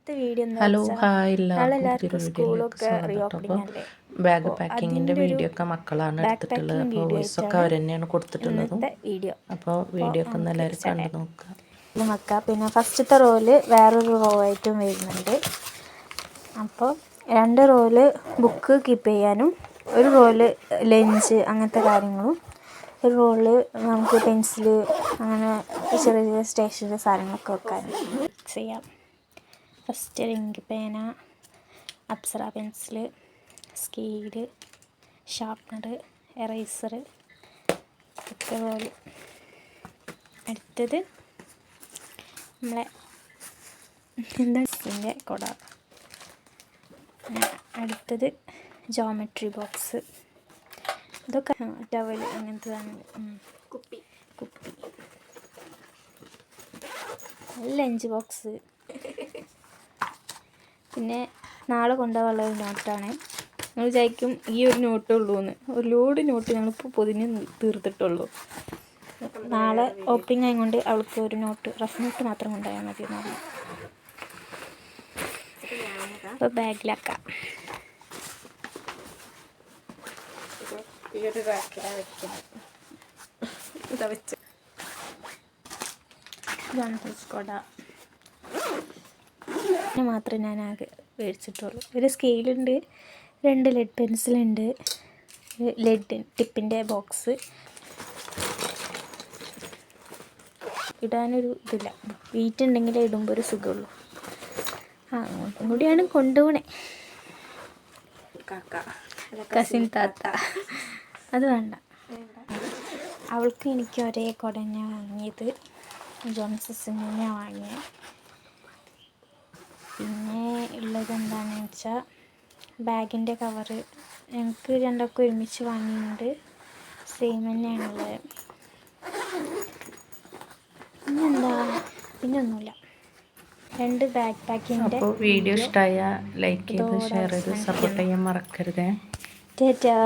ഇന്നത്തെ video hello hi എല്ലാവർക്കും പുതിയൊരു വീഡിയോയിലേക്ക് സ്വാഗതം. അപ്പോൾ ബാഗ് പാക്കിങ്ങിൻ്റെ വീഡിയോ ഒക്കെ മക്കളാണ് എടുത്തിട്ടുള്ളത്. അപ്പോൾ വോയിസൊക്കെ അവർ തന്നെയാണ് കൊടുത്തിട്ടുള്ളതും. അപ്പോൾ വീഡിയോ ഒക്കെ ഒന്ന് എല്ലാവരും കണ്ടു നോക്കുക. വെക്കാം. പിന്നെ ഫസ്റ്റത്തെ റോയിൽ വേറൊരു റോ ആയിട്ടും വരുന്നുണ്ട്. അപ്പോൾ 2 റോയിൽ ബുക്ക് കീപ്പ് ചെയ്യാനും ഒരു റോയിൽ ലഞ്ച് അങ്ങനത്തെ കാര്യങ്ങളും ഒരു റോളിൽ നമുക്ക് പെൻസില് അങ്ങനെ ചെറിയ ചെറിയ സ്റ്റേഷനറി സാധനങ്ങളൊക്കെ വെക്കാൻ ചെയ്യാം. ഫസ്റ്റ് ഇങ്ക് പേന, Apsara pencil, scale, sharpener, eraser ഒക്കെ റോള്. അടുത്തത് നമ്മളെ എന്താ കൊട. അടുത്തത് ജോമെട്രി ബോക്സ്. ഇതൊക്കെ ടവൽ അങ്ങനത്തതാണ്. കുപ്പി ലഞ്ച് ബോക്സ്. പിന്നെ നാളെ കൊണ്ടുപോകാനുള്ള ഒരു നോട്ടാണ്. നമ്മൾ വിചാരിക്കും ഈ ഒരു നോട്ടേ ഉള്ളൂ എന്ന്. ഒരു ലോഡ് നോട്ട് ഞങ്ങളിപ്പോൾ പൊതിഞ്ഞ് തീർത്തിട്ടുള്ളൂ. നാളെ ഓപ്പണിംഗ് ആയതുകൊണ്ട് അവൾക്ക് ഒരു നോട്ട്, റഫ് നോട്ട് മാത്രം കൊണ്ടുപോയാൽ മതി എന്ന് പറഞ്ഞു. അപ്പോൾ ബാഗിലാക്കാം. കൊട മാത്രമേ ഞാൻ ആകെ മേടിച്ചിട്ടുള്ളൂ. ഒരു സ്കെയിലുണ്ട്, 2 ലെഡ് പെൻസിലുണ്ട്, ലെഡ് ടിപ്പിൻ്റെ ബോക്സ്. ഇടാനൊരു ഇതില്ല, വെയിറ്റ് ഉണ്ടെങ്കിലേ ഇടുമ്പോൾ ഒരു സുഖമുള്ളൂ. അങ്ങോട്ടും കൂടിയാണ് കൊണ്ടുപോണേ. കസിൻ താത്ത അത് വേണ്ട. അവൾക്ക് എനിക്ക് ഒരേ കുട ഞാൻ വാങ്ങിയത് ജോൺസസിന് തന്നെയാണ് വാങ്ങിയത്. പിന്നെ ഉള്ളത് എന്താണെന്ന് വെച്ചാൽ ബാഗിൻ്റെ കവറ് ഞങ്ങൾക്ക് രണ്ടൊക്കെ ഒരുമിച്ച് വാങ്ങിയിട്ടുണ്ട്. സെയിം തന്നെയാണുള്ളത്. പിന്നെന്താ, പിന്നൊന്നുമില്ല. 2 ബാഗ് പാക്കിങ്ങിൻ്റെ. അപ്പോൾ വീഡിയോ ഇഷ്ടമായ ലൈക്ക് ചെയ്ത് ഷെയർ ചെയ്ത് സപ്പോർട്ട് ചെയ്യാൻ മറക്കരുതേ. ടാറ്റാ.